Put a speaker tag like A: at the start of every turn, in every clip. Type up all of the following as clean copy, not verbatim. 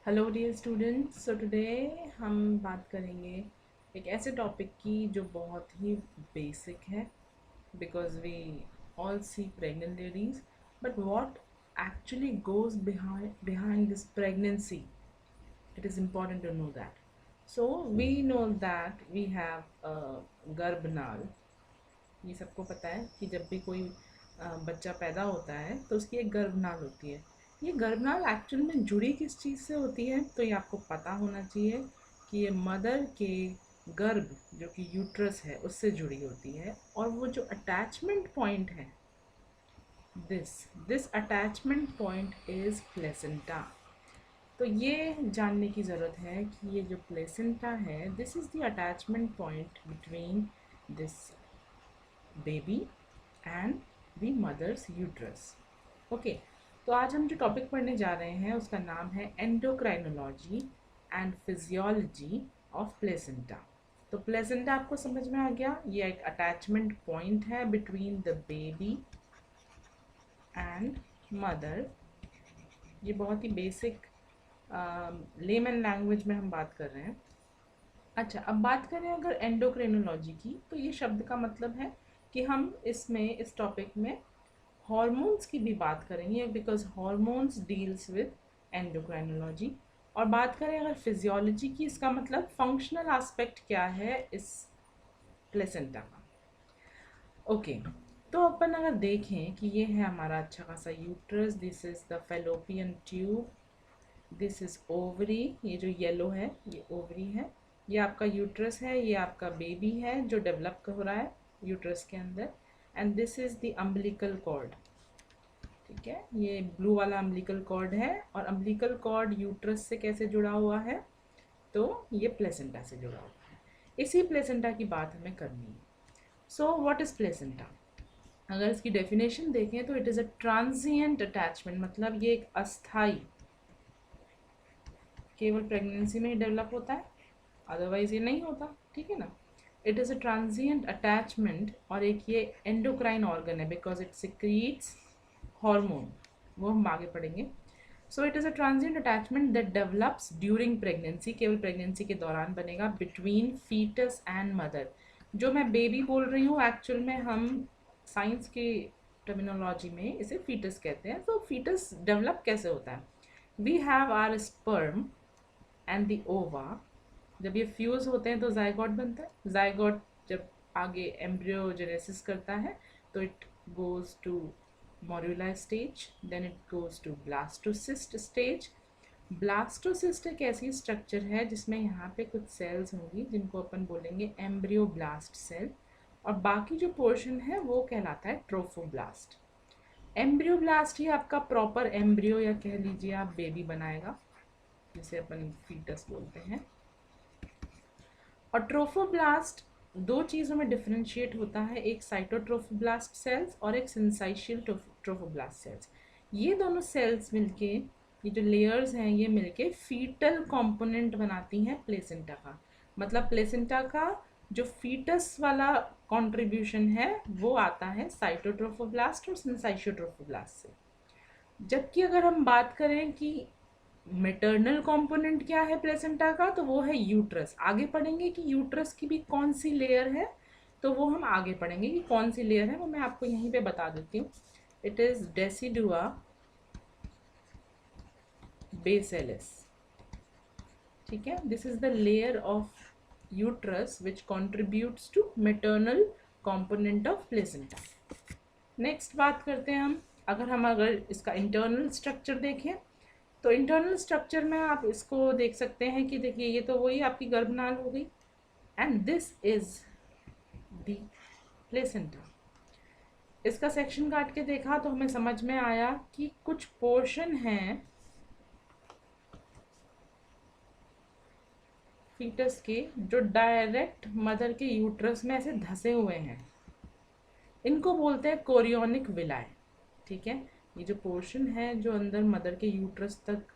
A: Hello dear students. So today हम बात करेंगे एक ऐसे टॉपिक की जो बहुत ही बेसिक है, because we all see pregnant ladies, but what actually goes behind this pregnancy, it is important to know that. So we know that we have a गर्भनाल। ये सबको पता है कि जब भी कोई बच्चा पैदा होता है तो उसकी एक गर्भनाल होती है। ये गर्भनाल एक्चुअल में जुड़ी किस चीज़ से होती है, तो ये आपको पता होना चाहिए कि ये मदर के गर्भ, जो कि यूट्रस है, उससे जुड़ी होती है। और वो जो अटैचमेंट पॉइंट है, this this attachment point is placenta. तो ये जानने की ज़रूरत है कि ये जो प्लेसेंटा है, this is the attachment point between this baby and the mother's uterus. Okay, तो आज हम जो टॉपिक पढ़ने जा रहे हैं उसका नाम है endocrinology and physiology of placenta. तो प्लेसेंटा आपको समझ में आ गया, ये एक अटैचमेंट पॉइंट है between the baby and mother. ये बहुत ही बेसिक लेमन लैंग्वेज में हम बात कर रहे हैं। अच्छा, अब बात करें अगर एंडोक्राइनोलॉजी की, तो ये शब्द का मतलब है कि हम इसमें इस टॉपिक में हॉर्मोन्स की भी बात करेंगे, because hormones deals with endocrinology. और बात करें अगर फिजियोलॉजी की, इसका मतलब फंक्शनल एस्पेक्ट क्या है इस प्लेसेंटा का। ओके, तो अपन अगर देखें कि ये है हमारा अच्छा खासा uterus, this is the fallopian tube, this is ovary, ये जो येलो है ये ओवरी है, ये आपका यूट्रस है, ये आपका बेबी है जो डेवलप हो रहा है यूट्रस के अंदर। And this is the umbilical cord. ठीक है, ये ब्लू वाला अम्बिलिकल कॉर्ड है। और अम्बिलिकल कॉर्ड यूट्रस से कैसे जुड़ा हुआ है, तो ये प्लेसेंटा से जुड़ा हुआ है। इसी प्लेसेंटा की बात हमें करनी है। So what is placenta? अगर इसकी डेफिनेशन देखें तो it is a transient attachment, मतलब ये एक अस्थाई, केवल प्रेगनेंसी में ही डेवलप होता है, अदरवाइज ये नहीं होता। ठीक है ना। It is a transient attachment, और एक ये एंडोक्राइन ऑर्गन है बिकॉज इट सिक्रीट्स हार्मोन, वो हम आगे पढ़ेंगे। So it is a transient attachment that develops during pregnancy, केवल प्रेगनेंसी के दौरान बनेगा, बिटवीन फीटस एंड मदर। जो मैं बेबी बोल रही हूँ, एक्चुअल में हम साइंस की टर्मिनोलॉजी में इसे फीटस कहते हैं। तो फीटस डेवलप कैसे होता है? We have our sperm and the ova. जब ये फ्यूज होते हैं तो जायगोट बनता है। जायगोट जब आगे एम्ब्रियोजेनेसिस करता है तो it goes to morula stage, then it goes to blastocyst stage. Blastocyst एक ऐसी स्ट्रक्चर है जिसमें यहाँ पे कुछ सेल्स होंगी जिनको अपन बोलेंगे एम्ब्रियोब्लास्ट सेल, और बाकी जो पोर्शन है वो कहलाता है ट्रोफोब्लास्ट। एम्ब्रियोब्लास्ट ही आपका प्रॉपर एम्ब्रियो, या कह लीजिए आप बेबी बनाएगा, जिसे अपन फीटस बोलते हैं। और ट्रोफोब्लास्ट दो चीज़ों में डिफरेंशिएट होता है, एक साइटोट्रोफोब्लास्ट सेल्स और एक सिंसाइशियल ट्रोफोब्लास्ट सेल्स। ये दोनों सेल्स मिलके, ये जो लेयर्स हैं ये मिलके फीटल कंपोनेंट बनाती हैं प्लेसेंटा का। मतलब प्लेसेंटा का जो फीटस वाला कंट्रीब्यूशन है वो आता है साइटोट्रोफोब्लास्ट और सिंसाइशियोट्रोफोब्लास्ट से। जबकि अगर हम बात करें कि मेटर्नल कंपोनेंट क्या है प्लेसेंटा का, तो वो है यूट्रस। आगे पढ़ेंगे कि यूट्रस की भी कौन सी लेयर है, तो वो हम आगे पढ़ेंगे कि कौन सी लेयर है, वो मैं आपको यहीं पे बता देती हूँ। It is decidua basalis. ठीक है, this is the layer of uterus which contributes to maternal component of placenta. Next बात करते हैं हम, अगर इसका इंटरनल स्ट्रक्चर देखें, तो इंटरनल स्ट्रक्चर में आप इसको देख सकते हैं कि देखिए ये तो वही आपकी गर्भनाल हो गई, and this is the placenta. इसका सेक्शन काट के देखा तो हमें समझ में आया कि कुछ पोर्शन हैं फीटस के जो डायरेक्ट मदर के यूट्रस में ऐसे धसे हुए हैं, इनको बोलते हैं कोरियोनिक विलाय। ठीक है, ये जो पोर्शन है जो अंदर मदर के यूट्रस तक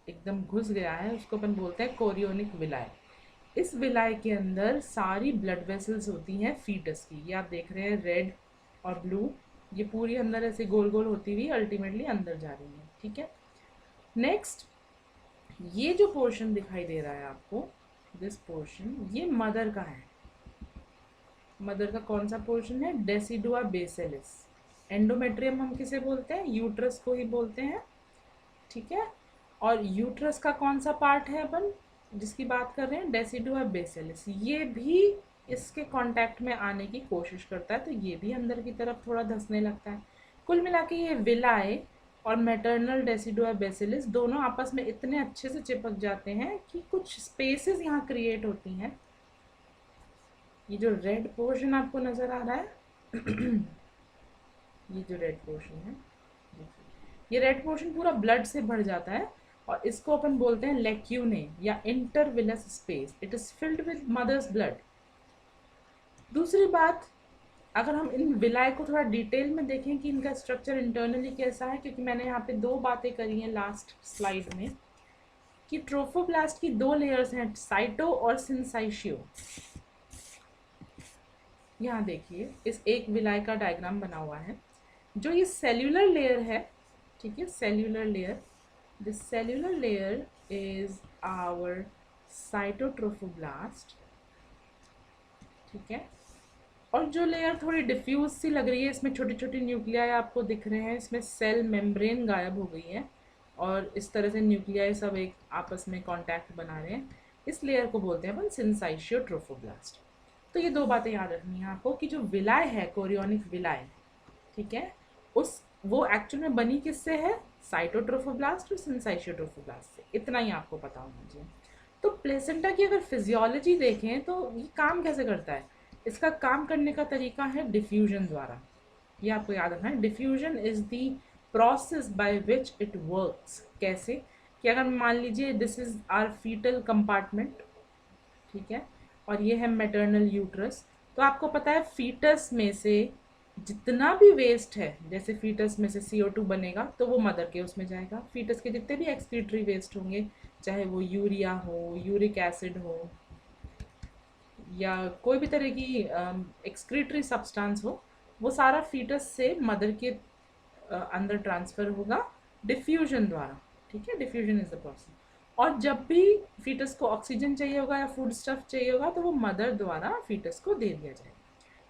A: एकदम घुस गया है उसको अपन बोलते हैं कोरियोनिक विलाय। इस विलाय के अंदर सारी ब्लड वेसल्स होती हैं फीटस की, ये आप देख रहे हैं रेड और ब्लू, ये पूरी अंदर ऐसे गोल गोल होती हुई अल्टीमेटली अंदर जा रही है। ठीक है, नेक्स्ट ये जो पोर्शन दिखाई दे रहा है आपको, दिस पोर्शन, ये मदर का है। मदर का कौन सा पोर्शन है? डेसिडुआ बेसिलिस। एंडोमेट्रियम हम किसे बोलते हैं? यूट्रस को ही बोलते हैं, ठीक है। और यूट्रस का कौन सा पार्ट है अपन जिसकी बात कर रहे हैं? डेसिडुआ बेसिलिस। ये भी इसके कांटेक्ट में आने की कोशिश करता है, तो ये भी अंदर की तरफ थोड़ा धंसने लगता है। कुल मिला के ये विलाए और मैटरनल डेसिडुआ बेसिलिस दोनों आपस में इतने अच्छे से चिपक जाते हैं कि कुछ स्पेसेस यहाँ क्रिएट होती हैं। ये जो रेड पोर्शन आपको नज़र आ रहा है ये जो रेड पोर्शन है, ये रेड पोर्शन पूरा ब्लड से भर जाता है और इसको अपन बोलते हैं लेक्यूने या intervillous space. It is filled with mother's blood. दूसरी बात, अगर हम इन विलाय को थोड़ा डिटेल में देखें कि इनका स्ट्रक्चर इंटरनली कैसा है, क्योंकि मैंने यहाँ पे दो बातें करी हैं लास्ट स्लाइड में कि ट्रोफोब्लास्ट की दो लेयर्स हैं, साइटो और सिंसाइशियो। यहाँ देखिए इस एक विलाय का डायग्राम बना हुआ है। जो ये सेल्यूलर लेयर है, ठीक है, cellular layer, this cellular layer is our cytotrophoblast, ठीक है। और जो लेयर थोड़ी डिफ्यूज सी लग रही है, इसमें छोटी छोटी न्यूक्लियाई आपको दिख रहे हैं, इसमें सेल मेम्ब्रेन गायब हो गई है और इस तरह से न्यूक्लियाई सब एक आपस में कांटेक्ट बना रहे हैं, इस लेयर को बोलते हैं अपन सिंसाइशियोट्रोफोब्लास्ट। तो ये दो बातें याद रखनी है आपको कि जो विलाय है, कोरियोनिक विलाय, ठीक है, उस वो एक्चुअल में बनी किससे है? साइटोट्रोफोब्लास्ट और सिंसाइशियोट्रोफोब्लास्ट से। इतना ही आपको पता होना चाहिए। तो प्लेसेंटा की अगर फिजियोलॉजी देखें तो ये काम कैसे करता है? इसका काम करने का तरीका है डिफ्यूजन द्वारा। ये आपको याद रखना है, diffusion is the process by which it works. कैसे? कि अगर मान लीजिए this is our fetal compartment, ठीक है, और ये है मैटरनल यूट्रस, तो आपको पता है फीटस में से जितना भी वेस्ट है, जैसे फीटस में से CO2 बनेगा तो वो मदर के उसमें जाएगा। फीटस के जितने भी एक्सक्रीटरी वेस्ट होंगे, चाहे वो यूरिया हो, यूरिक एसिड हो, या कोई भी तरह की एक्सक्रीटरी सब्सटेंस हो, वो सारा फीटस से मदर के अंदर ट्रांसफ़र होगा डिफ्यूजन द्वारा, ठीक है। Diffusion is the process. और जब भी फीटस को ऑक्सीजन चाहिए होगा या फूड स्टफ चाहिए होगा तो वो मदर द्वारा फीटस को दे दिया जाएगा।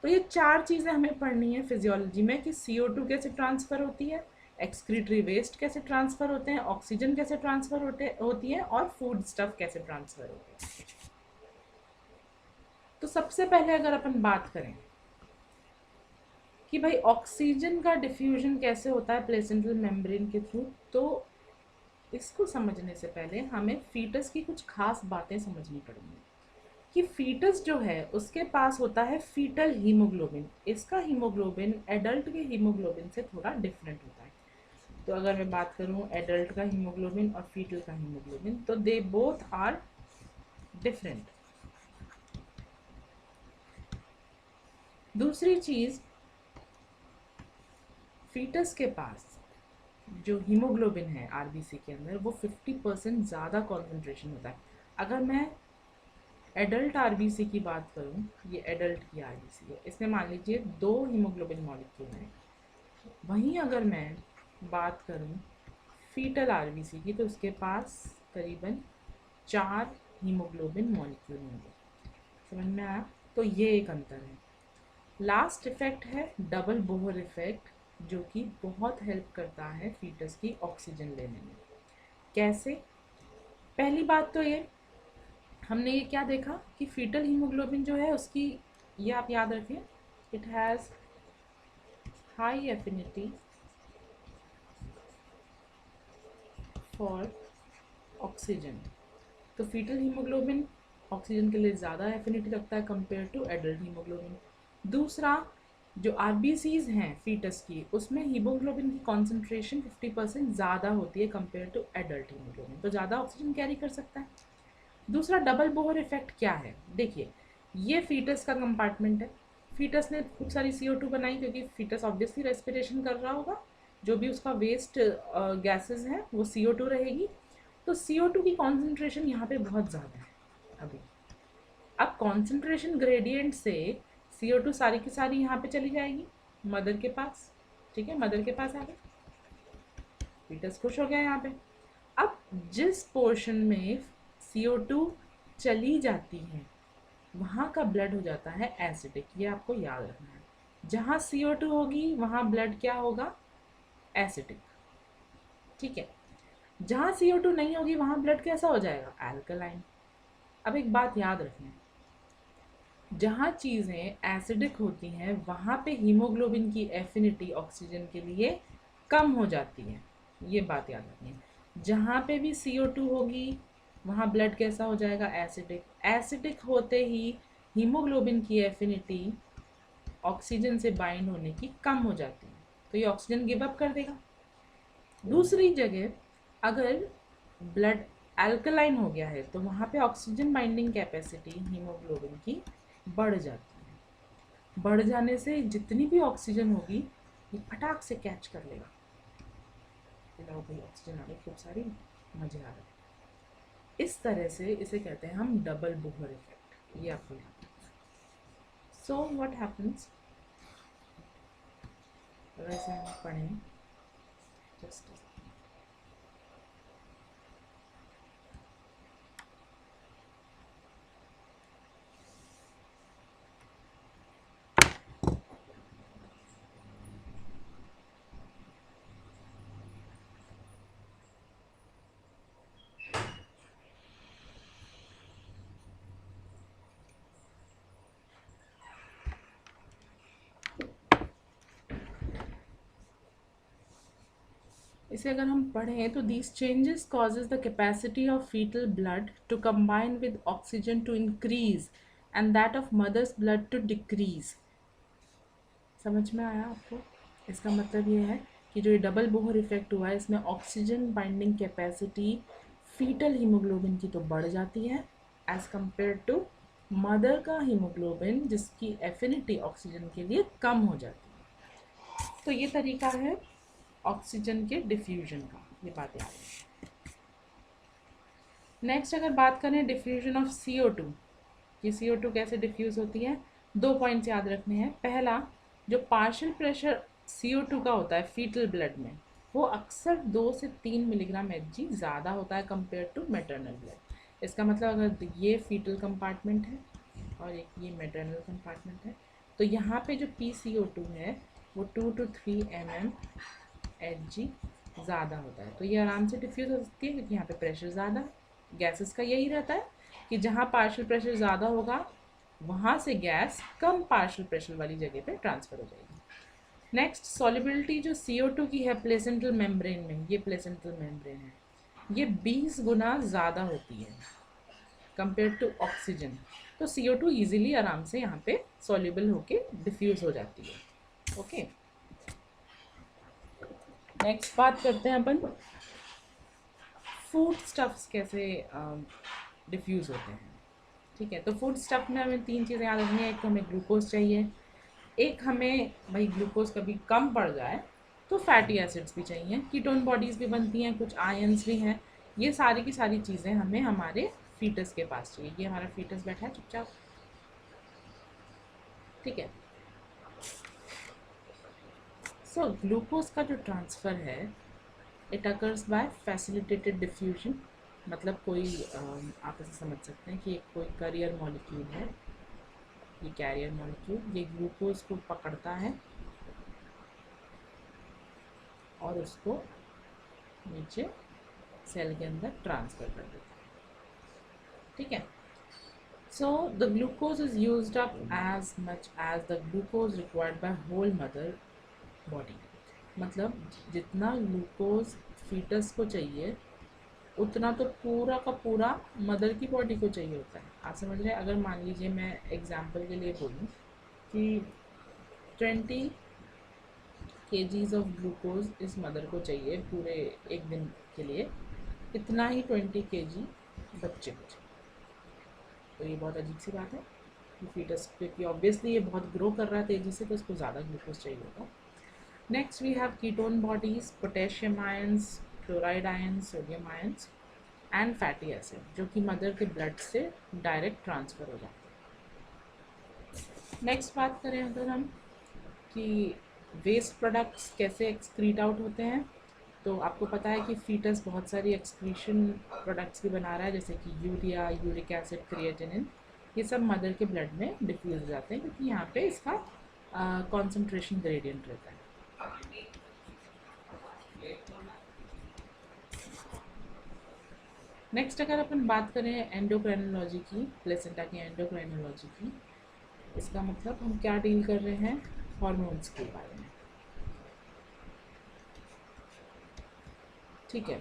A: तो ये चार चीज़ें हमें पढ़नी है फिजियोलॉजी में कि CO2 कैसे ट्रांसफ़र होती है, एक्सक्रीटरी वेस्ट कैसे ट्रांसफ़र होते हैं, ऑक्सीजन कैसे ट्रांसफ़र होती है, और फूड स्टफ कैसे ट्रांसफ़र होते हैं। तो सबसे पहले अगर अपन बात करें कि भाई ऑक्सीजन का डिफ्यूजन कैसे होता है प्लेसेंटल मेम्ब्रेन के थ्रू, तो इसको समझने से पहले हमें फीटस की कुछ खास बातें समझनी पड़ेंगी कि फीटस जो है उसके पास होता है फीटल हीमोग्लोबिन। इसका हीमोग्लोबिन एडल्ट के हीमोग्लोबिन से थोड़ा डिफरेंट होता है। तो अगर मैं बात करूं एडल्ट का हीमोग्लोबिन और फीटल का हीमोग्लोबिन, तो दे बोथ आर डिफरेंट। दूसरी चीज़, फीटस के पास जो हीमोग्लोबिन है RBC के अंदर, वो 50% ज़्यादा कॉन्सेंट्रेशन होता है। अगर मैं एडल्ट RBC की बात करूं, ये एडल्ट की RBC है, इसमें मान लीजिए 2 हीमोग्लोबिन मॉलिक्यूल हैं। वहीं अगर मैं बात करूं फीटल RBC की, तो उसके पास करीबन 4 हीमोग्लोबिन मॉलिक्यूल होंगे। समझ में आया? तो ये एक अंतर है। लास्ट इफेक्ट है डबल बोहर इफेक्ट, जो कि बहुत हेल्प करता है फीटस की ऑक्सीजन लेने में। कैसे? पहली बात तो ये, हमने ये क्या देखा कि फीटल हीमोग्लोबिन जो है उसकी, ये आप याद रखें, it has high affinity for oxygen. तो फीटल हीमोग्लोबिन ऑक्सीजन के लिए ज़्यादा एफिनिटी रखता है कंपेयर टू एडल्ट हीमोग्लोबिन। दूसरा, जो RBCs हैं फीटस की, उसमें हीमोग्लोबिन की कॉन्सेंट्रेशन 50% ज़्यादा होती है कंपेयर टू एडल्ट हीमोग्लोबिन, तो ज़्यादा ऑक्सीजन कैरी कर सकता है। दूसरा, डबल बोहर इफेक्ट क्या है? देखिए, ये फीटस का कंपार्टमेंट है, फीटस ने खूब सारी CO2 बनाई क्योंकि फीटस ऑब्वियसली रेस्पिरेशन कर रहा होगा, जो भी उसका वेस्ट गैसेस हैं वो CO2 रहेगी। तो CO2 की कॉन्सेंट्रेशन यहाँ पे बहुत ज़्यादा है अभी। अब कॉन्सेंट्रेशन ग्रेडियंट से CO2 सारी की सारी यहाँ पे चली जाएगी मदर के पास, ठीक है, मदर के पास आ गई, फीटस खुश हो गया यहाँ पे। अब जिस पोर्शन में CO2 चली जाती है वहाँ का ब्लड हो जाता है एसिडिक, ये आपको याद रखना है। जहाँ CO2 होगी वहाँ ब्लड क्या होगा, एसिडिक, ठीक है। जहाँ CO2 नहीं होगी वहाँ ब्लड कैसा हो जाएगा, एल्कलाइन। अब एक बात याद रखना, जहाँ चीज़ें एसिडिक होती हैं वहाँ पे हीमोग्लोबिन की एफिनिटी ऑक्सीजन के लिए कम हो जाती है, ये बात याद रखनी है। जहाँ पे भी CO2 होगी वहाँ ब्लड कैसा हो जाएगा, एसिडिक। एसिडिक होते ही हीमोग्लोबिन की एफिनिटी ऑक्सीजन से बाइंड होने की कम हो जाती है, तो ये ऑक्सीजन गिव अप कर देगा। दूसरी जगह अगर ब्लड अल्कलाइन हो गया है तो वहाँ पे ऑक्सीजन बाइंडिंग कैपेसिटी हीमोग्लोबिन की बढ़ जाती है। बढ़ जाने से जितनी भी ऑक्सीजन होगी ये फटाक से कैच कर लेगा। भाई ऑक्सीजन आ गई खूब सारी, मजे आ रहे। इस तरह से इसे कहते हैं हम डबल बोहर इफेक्ट, ये आपको याद रखना। सो व्हाट हैपेंस, वैसे हम पढ़ें जस्ट इसे अगर हम पढ़ें तो these changes causes the capacity of fetal blood to combine with oxygen to increase and that of mother's blood to decrease. समझ में आया आपको? इसका मतलब ये है कि जो ये डबल बोहर इफेक्ट हुआ है इसमें oxygen binding capacity fetal haemoglobin की तो बढ़ जाती है एज कम्पेयर टू मदर का हीमोग्लोबिन जिसकी एफिनिटी ऑक्सीजन के लिए कम हो जाती है। तो ये तरीका है ऑक्सीजन के डिफ्यूजन का, ये बात याद है। नेक्स्ट अगर बात करें डिफ्यूजन ऑफ CO2 कि CO2 कैसे डिफ्यूज होती है, 2 पॉइंट्स याद रखने हैं। पहला, जो पार्शियल प्रेशर CO2 का होता है फीटल ब्लड में वो अक्सर 2 से 3 मिलीग्राम Hg ज़्यादा होता है कंपेयर टू मैटरनल ब्लड। इसका मतलब अगर ये फीटल कंपार्टमेंट है और एक ये मैटरनल कंपार्टमेंट है तो यहाँ पे जो PCO2 है वो 2 to 3 mm Hg ज़्यादा होता है, तो ये आराम से डिफ्यूज़ हो सकती है क्योंकि यहाँ पे प्रेशर ज़्यादा है। गैसेस का यही रहता है कि जहाँ पार्शियल प्रेशर ज़्यादा होगा वहाँ से गैस कम पार्शियल प्रेशर वाली जगह पे ट्रांसफ़र हो जाएगी। नेक्स्ट, सॉल्युबिलिटी जो CO2 की है प्लेसेंटल मेम्ब्रेन में, ये प्लेसेंटल मेम्ब्रेन है, ये 20 गुना ज़्यादा होती है कंपेयर टू ऑक्सीजन। तो CO2 ईजिली आराम से यहाँ पे सॉल्युबल होके डिफ्यूज़ हो जाती है। ओके, नेक्स्ट बात करते हैं अपन फूड स्टफ्स कैसे डिफ्यूज़ होते हैं। ठीक है, तो फूड स्टफ में हमें 3 चीज़ें याद रखनी है। एक तो हमें ग्लूकोज चाहिए, एक हमें भाई ग्लूकोज कभी कम पड़ जाए तो फैटी एसिड्स भी चाहिए, कीटोन बॉडीज़ भी बनती हैं, कुछ आयंस भी हैं। ये सारी की सारी चीज़ें हमें हमारे फीटस के पास चाहिए। ये हमारा फीटस बैठा है चुपचाप, ठीक है। सो ग्लूकोज का जो ट्रांसफ़र है it occurs by facilitated diffusion. मतलब कोई आप ऐसे समझ सकते हैं कि एक कोई कैरियर मॉलिक्यूल है, ये कैरियर मॉलिक्यूल ये ग्लूकोज को पकड़ता है और उसको नीचे सेल के अंदर ट्रांसफ़र कर देता है, ठीक है। So the glucose is used up as much as the glucose required by whole mother body. मतलब जितना ग्लूकोज फीटस को चाहिए उतना तो पूरा का पूरा मदर की बॉडी को चाहिए होता है। आप समझ रहे हैं? अगर मान लीजिए मैं एग्जांपल के लिए बोलूँ कि 20 kgs ऑफ ग्लूकोज इस मदर को चाहिए पूरे एक दिन के लिए, इतना ही 20 kg बच्चे को चाहिए। तो ये बहुत अजीब सी बात है कि फीटस, क्योंकि ऑब्वियसली ये बहुत ग्रो कर रहा है तेज़ी से तो इसको ज़्यादा ग्लूकोज चाहिए होगा। Next we have ketone bodies, potassium ions, chloride ions, sodium ions and fatty acid जो कि मदर के ब्लड से डायरेक्ट ट्रांसफ़र हो जाते हैं। नेक्स्ट बात करें अगर हम कि वेस्ट प्रोडक्ट्स कैसे एक्सक्रीट आउट होते हैं, तो आपको पता है कि फीटस बहुत सारी एक्सक्रीशन प्रोडक्ट्स भी बना रहा है, जैसे कि यूरिया, यूरिक एसिड, क्रिएटिनिन। ये सब मदर के ब्लड में डिफ्यूज़ हो जाते हैं क्योंकि यहाँ पे इसका कॉन्सेंट्रेशन ग्रेडियंट रहता है। नेक्स्ट अगर अपन बात करें एंडोक्राइनोलॉजी की, प्लेसेंटा की एंडोक्राइनोलॉजी की, इसका मतलब हम क्या डील कर रहे हैं, हॉर्मोन्स के बारे में। ठीक है,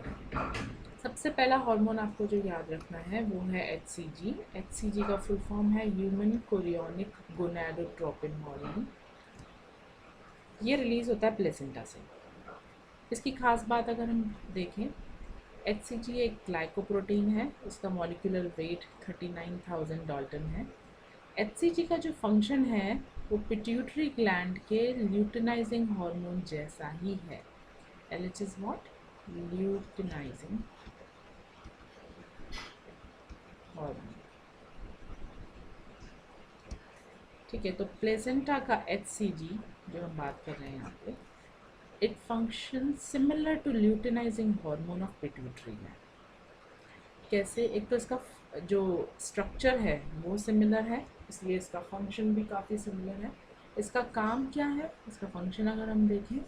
A: सबसे पहला हार्मोन आपको जो याद रखना है वो है HCG। HCG का फुल फॉर्म है ह्यूमन कोरियोनिक गोनाडोट्रोपिन हार्मोन। ये रिलीज होता है प्लेसेंटा से। इसकी खास बात अगर हम देखें, HCG एक ग्लाइकोप्रोटीन है, इसका मॉलिक्यूलर वेट 39,000 डाल्टन है। HCG का जो फंक्शन है वो पिट्यूटरी ग्लैंड के ल्यूटिनाइजिंग हार्मोन जैसा ही है। LH is what? Luteinizing hormone. ठीक है, तो प्लेसेंटा का HCG जो हम बात कर रहे हैं यहाँ पे, it function similar to luteinizing hormone of pituitary gland. कैसे? एक तो इसका जो स्ट्रक्चर है वो सिमिलर है, इसलिए इसका फंक्शन भी काफ़ी सिमिलर है। इसका काम क्या है, इसका फंक्शन अगर हम देखें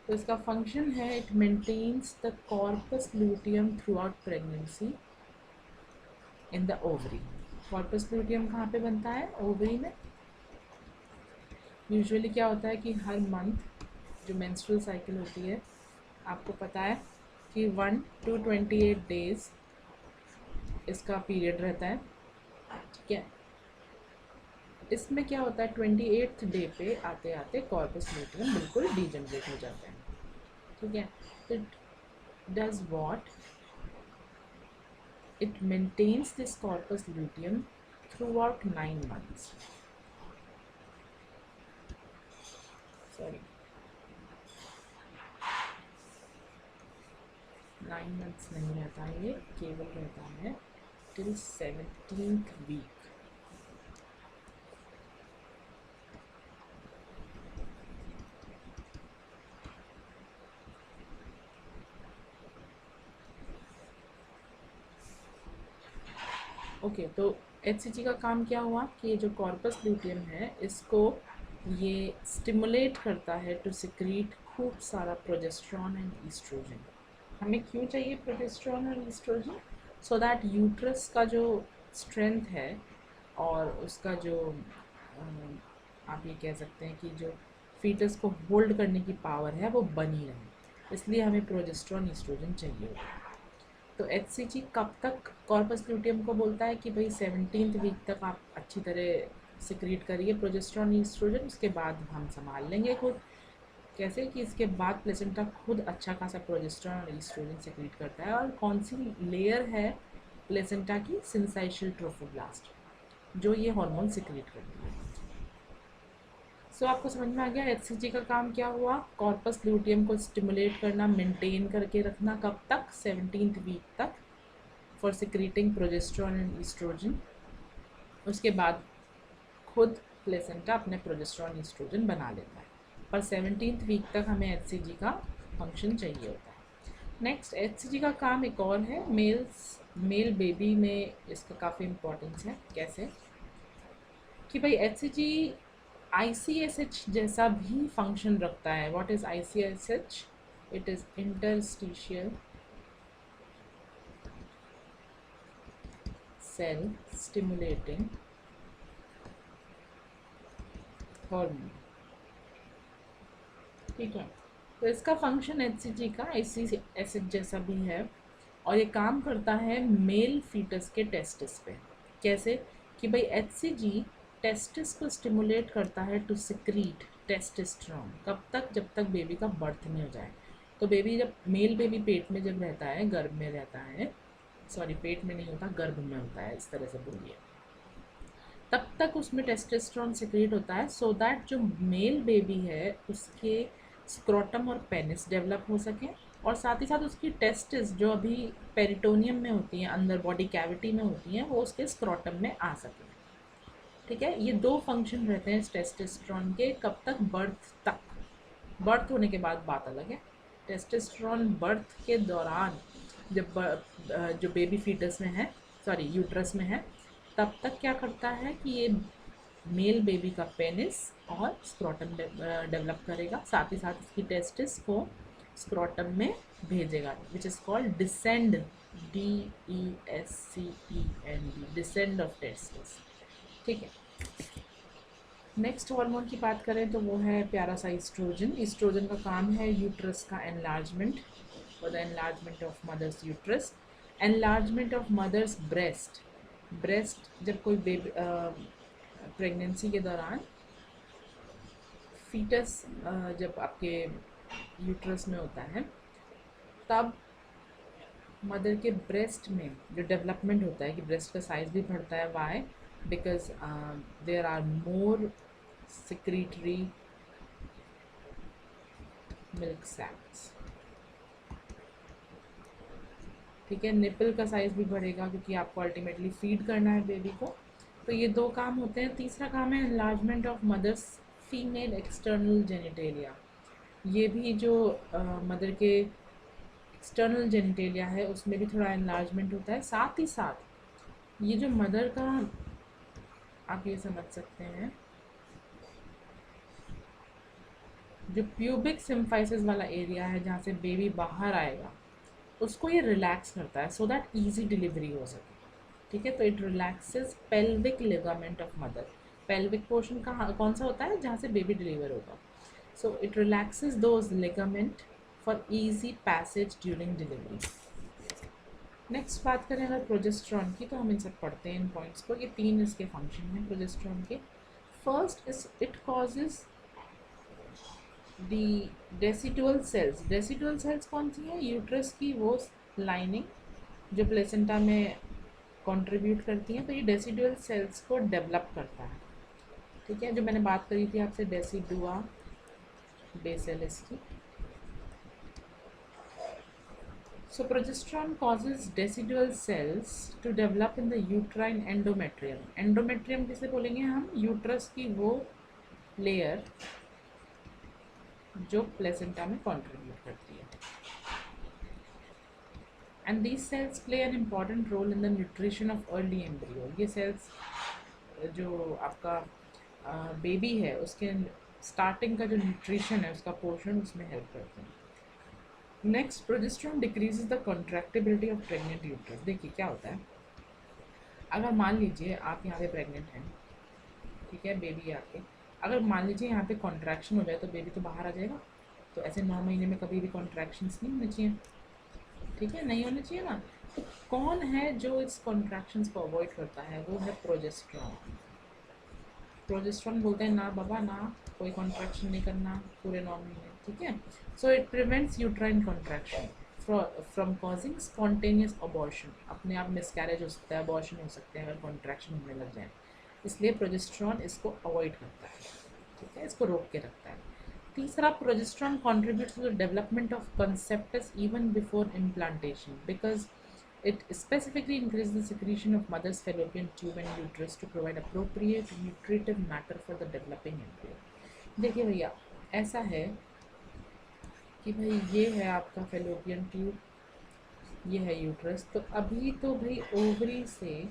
A: तो इसका फंक्शन है it maintains the corpus luteum throughout pregnancy in the ovary. Corpus luteum कहाँ पे बनता है? ओवरी में। यूजुअली क्या होता है कि हर मंथ जो मेंस्ट्रुअल साइकिल होती है, आपको पता है कि 1 to 28 डेज इसका पीरियड रहता है। ठीक है, इसमें क्या होता है, 28th डे पे आते आते कॉर्पस लूटियम बिल्कुल डीजनरेट हो जाता है। ठीक है, तो does what, it maintains this corpus luteum throughout 9 months. Sorry, 9 months नहीं रहता है, ये केवल रहता है till 17th week. ओके, तो HCG का काम क्या हुआ कि ये जो कॉर्पस लूटियम है इसको ये स्टिमुलेट करता है टू सिक्रीट खूब सारा प्रोजेस्ट्रॉन एंड ईस्ट्रोजन। हमें क्यों चाहिए प्रोजेस्ट्रॉन और ईस्ट्रोजन? सो दैट यूट्रस का जो स्ट्रेंथ है और उसका जो आप ये कह सकते हैं कि जो फीटस को होल्ड करने की पावर है वो बनी रहे, इसलिए हमें प्रोजेस्ट्रॉन ईस्ट्रोजन चाहिए होता है। तो HCG कब तक कॉर्पस लूटियम को बोलता है कि भाई 17th वीक तक आप अच्छी तरह सिक्रीट करिए प्रोजेस्ट्रॉन ईस्ट्रोजन, उसके बाद हम संभाल लेंगे खुद। कैसे कि इसके बाद प्लेसेंटा खुद अच्छा खासा प्रोजेस्ट्रॉन और ईस्ट्रोजन सिक्रीट करता है। और कौन सी लेयर है प्लेसेंटा की? सिंसाइशियल ट्रोफोब्लास्ट, जो ये हार्मोन सिक्रीट करती है। सो आपको समझ में आ गया HCG का काम क्या हुआ? कॉर्पस ल्यूटियम को स्टिमुलेट करना, मेंटेन करके रखना, कब तक? 17th वीक तक, for secreting progesterone and oestrogen. उसके बाद खुद प्लेसेंटा अपने प्रोजेस्ट्रॉन ईस्ट्रोजन बना लेता है, पर 17th वीक तक हमें HCG का फंक्शन चाहिए होता है। नेक्स्ट, HCG का काम एक और है, मेल बेबी में इसका काफ़ी इम्पोर्टेंस है। कैसे कि भाई HCG ICSH जैसा भी फंक्शन रखता है। What is ICSH? It is interstitial cell stimulating hormone. ठीक है, तो इसका फंक्शन HCG का ICSH जैसा भी है और ये काम करता है मेल फीटस के टेस्टिस पे। कैसे कि भाई HCG टेस्टिस को स्टिमुलेट करता है टू सिक्रीट टेस्टोस्टेरोन। कब तक? जब तक बेबी का बर्थ नहीं हो जाए। तो बेबी जब मेल बेबी पेट में जब रहता है, गर्भ में रहता है, सॉरी पेट में नहीं होता, गर्भ में होता है, इस तरह से बोलिए, तब तक उसमें टेस्टोस्टेरोन सिक्रीट होता है सो दैट जो मेल बेबी है उसके स्क्रोटम और पेनिस डेवलप हो सके, और साथ ही साथ उसकी टेस्टिस जो अभी पेरिटोनियम में होती हैं, अंदर बॉडी कैविटी में होती हैं, वो उसके स्क्रोटम में आ सके। ठीक है, ये दो फंक्शन रहते हैं टेस्टोस्टेरोन के। कब तक? बर्थ तक। बर्थ होने के बाद बात अलग है। टेस्टोस्टेरोन बर्थ के दौरान जब जो बेबी फीटस में है, सॉरी यूट्रस में है, तब तक क्या करता है कि ये मेल बेबी का पेनिस और स्क्रोटम डेवलप करेगा, साथ ही साथ इसकी टेस्टिस को स्क्रोटम में भेजेगा, which is called descend, DESCEND, descend of testis. ठीक है, नेक्स्ट हार्मोन की बात करें तो वो है प्यारा सा ईस्ट्रोजन। ईस्ट्रोजन का काम है यूट्रस का एनलार्जमेंट, और the enlargement of mother's uterus, enlargement of mother's breast. Breast जब कोई बेबी प्रेगनेंसी के दौरान फीटस जब आपके यूट्रस में होता है, तब मदर के ब्रेस्ट में जो डेवलपमेंट होता है कि ब्रेस्ट का साइज भी बढ़ता है। Why? Because there are more secretory milk sacs। ठीक है, निपल का साइज भी बढ़ेगा क्योंकि आपको अल्टीमेटली फीड करना है बेबी को। तो ये दो काम होते हैं। तीसरा काम है enlargement of mother's female external genitalia. ये भी जो मदर के एक्सटर्नल जेनिटेलिया है उसमें भी थोड़ा एनलार्जमेंट होता है। साथ ही साथ ये जो मदर का, आप ये समझ सकते हैं, जो प्यूबिक सिम्फाइसिस वाला एरिया है जहाँ से बेबी बाहर आएगा, उसको ये रिलैक्स करता है सो दैट इजी डिलीवरी हो सके। ठीक है, तो it relaxes pelvic ligament of mother. Pelvic portion कहाँ कौन सा होता है? जहाँ से बेबी डिलीवर होगा। So it relaxes those ligament for easy passage during delivery. Next बात करें अगर प्रोजेस्ट्रॉन की, तो हम इन सब पढ़ते हैं इन पॉइंट्स को। ये 3 इसके फंक्शन हैं प्रोजेस्ट्रॉन के। First is it causes the decidual cells. Decidual cells कौन सी हैं? यूट्रस की वो लाइनिंग जो प्लेसेंटा में कंट्रीब्यूट करती हैं, तो ये डेसिडुअल सेल्स को डेवलप करता है। ठीक है, जो मैंने बात करी थी आपसे डेसिडुआ बेसिलस की। So progesterone causes decidual cells to develop in the uterine endometrium। Endometrium किसे बोलेंगे हम? यूट्रस की वो लेयर जो प्लेसेंटा में कंट्रीब्यूट करती है। And these cells play an important role in the nutrition of early embryo. ये सेल्स जो आपका बेबी है उसके स्टार्टिंग का जो न्यूट्रिशन है उसका पोर्शन उसमें हेल्प करते हैं। Next, progesterone decreases the contractibility of pregnant uterus. देखिए क्या होता है, अगर मान लीजिए आप यहाँ पे प्रेग्नेंट हैं, ठीक है, बेबी आपके, अगर मान लीजिए यहाँ पे कॉन्ट्रैक्शन हो जाए तो बेबी तो बाहर आ जाएगा। तो ऐसे 9 महीने में कभी भी कॉन्ट्रैक्शंस नहीं होने चाहिए। ठीक है, नहीं होने चाहिए ना। तो कौन है जो इस कॉन्ट्रैक्शंस को अवॉइड करता है? वो है प्रोजेस्टेरोन। प्रोजेस्टेरोन बोलते हैं ना बाबा ना, कोई कॉन्ट्रैक्शन नहीं करना पूरे 9 महीने। ठीक है, so it prevents uterine contraction from causing spontaneous abortion. अपने आप मिसकैरेज हो सकता है, अबॉर्शन हो सकते हैं अगर कॉन्ट्रैक्शन होने लग जाए। इसलिए प्रोजेस्टेरोन इसको अवॉइड करता है। ठीक है, इसको रोक के रखता है। तीसरा, progesterone contributes to the development of conceptus even before implantation because it specifically increases the secretion of mother's fallopian tube and uterus to provide appropriate nutritive matter for the developing embryo। देखिए भैया, ऐसा है कि भाई ये है आपका fallopian tube, ये है यूट्रस। तो अभी तो भाई ओवरी से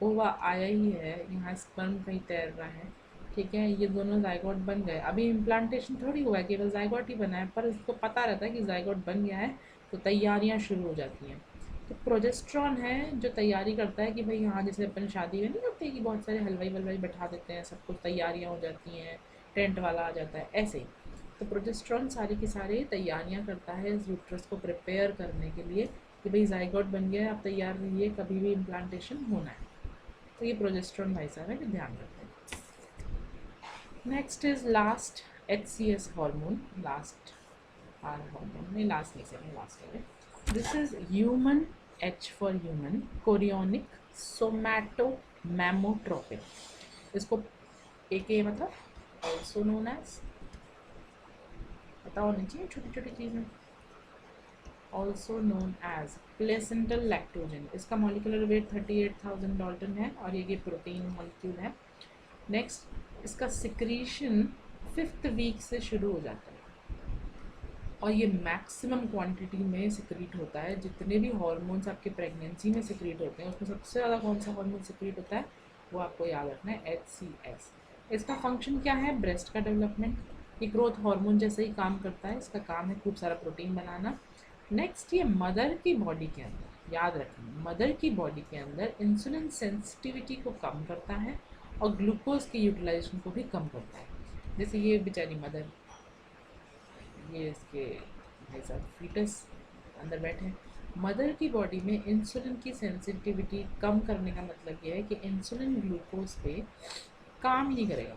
A: ओवा आया ही है, यहाँ स्पर्म कहीं तैर रहा है। ठीक है, ये दोनों जाइगोट बन गए। अभी इम्प्लांटेशन थोड़ी हुआ है, केवल जाइगोट ही बना है, पर उसको पता रहता है कि जाइगोट बन गया है तो तैयारियाँ शुरू हो जाती हैं। तो प्रोजेस्ट्रॉन है जो तैयारी करता है कि भाई हाँ, जैसे अपन शादी में नहीं करते कि बहुत सारे हलवाई वलवाई बैठा देते हैं, सब कुछ तैयारियाँ हो जाती हैं, टेंट वाला आ जाता है, ऐसे ही। तो प्रोजेस्ट्रॉन सारी की सारी तैयारियाँ करता है इस यूट्रस को प्रिपेयर करने के लिए कि भाई जाइगोट बन गया है, आप तैयार रहिए, कभी भी इम्प्लांटेशन होना है। तो ये प्रोजेस्ट्रॉन भाई साहब है कि ध्यान रखते हैं। Next is last HCS hormone. Last hormone नहीं, लास्ट नहीं से लास्ट है। This is human, H for human, chorionic somatomammotropin. इसको एक मतलब ऑल्सो नोन एज, पता होनी चाहिए छोटी छोटी चीज़ें, also known as placental lactogen. इसका मॉलिक्यूलर वेट 38,000 डाल्टन है और ये प्रोटीन मॉलिक्यूल है। नेक्स्ट, इसका सिक्रीशन 5th वीक से शुरू हो जाता है। और ये मैक्सिमम क्वांटिटी में सिक्रीट होता है। जितने भी हॉर्मोन्स आपके प्रेगनेंसी में सिक्रीट होते हैं उसमें सबसे ज़्यादा कौन सा हार्मोन सिक्रीट होता है, वो आपको याद रखना है, HCS। इसका फंक्शन क्या है, ब्रेस्ट का डेवलपमेंट। ये ग्रोथ हार्मोन जैसे ही काम करता है, इसका काम है खूब सारा प्रोटीन बनाना। नेक्स्ट, ये मदर की बॉडी के अंदर, याद रखें, मदर की बॉडी के अंदर इंसुलिन सेंसिटिविटी को कम करता है और ग्लूकोज की यूटिलाइजेशन को भी कम करता है। जैसे ये बेचारी मदर, ये इसके भाई साहब फीटस अंदर बैठे हैं। मदर की बॉडी में इंसुलिन की सेंसिटिविटी कम करने का मतलब ये है कि इंसुलिन ग्लूकोज पे काम नहीं करेगा।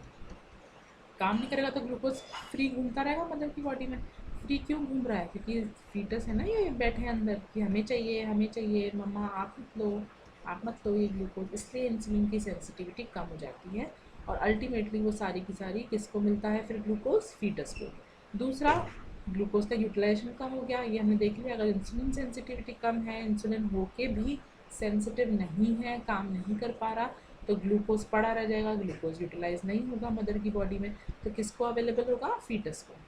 A: काम नहीं करेगा तो ग्लूकोज फ्री घूमता रहेगा मदर की बॉडी में। फ्री क्यों घूम रहा है, क्योंकि फीटस है ना, ये बैठे हैं अंदर कि हमें चाहिए, हमें चाहिए, मम्मा आप मत लो, आप मत लो ये ग्लूकोज। इसलिए इंसुलिन की सेंसिटिविटी कम हो जाती है और अल्टीमेटली वो सारी की सारी किसको मिलता है फिर, ग्लूकोज, फीटस को। दूसरा, ग्लूकोज का यूटिलाइजेशन कम हो गया, ये हमने देख लिया। अगर इंसुलिन सेंसिटिविटी कम है, इंसुलिन होके भी सेंसिटिव नहीं है, काम नहीं कर पा रहा, तो ग्लूकोज पड़ा रह जाएगा, ग्लूकोज यूटिलाइज नहीं होगा मदर की बॉडी में, तो किसको अवेलेबल होगा, फीटस को।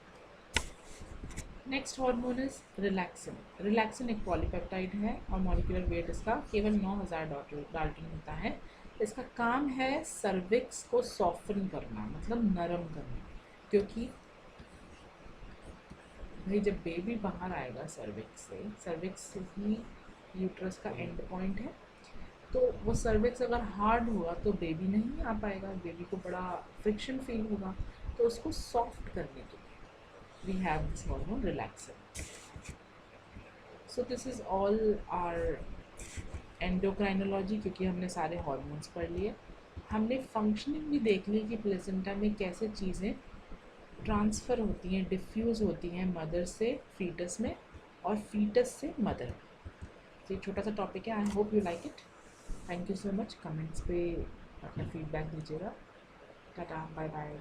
A: Next hormone is relaxin. Relaxin एक पॉलीपेप्टाइड है और मॉलिक्यूलर वेट इसका केवल 9000 डाल्टन होता है। इसका काम है सर्विक्स को सॉफ्टन करना, मतलब नरम करना, क्योंकि भाई जब बेबी बाहर आएगा सर्विक्स ही यूट्रस का एंड पॉइंट है, तो वो सर्विक्स अगर हार्ड हुआ तो बेबी नहीं आ पाएगा, बेबी को बड़ा फ्रिक्शन फील होगा। तो उसको सॉफ्ट करने के लिए we have this hormone relaxin. So this is all our endocrinology, क्योंकि हमने सारे हार्मोन्स पढ़ लिए। हमने फंक्शनिंग भी देख ली कि प्लेसेंटा में कैसे चीज़ें ट्रांसफ़र होती हैं, डिफ्यूज़ होती हैं मदर से फीटस में और फीटस से मदर में। तो ये छोटा सा टॉपिक है, I hope you like it. Thank you so much. Comments पे अपना फीडबैक दीजिएगा। Tata, bye bye.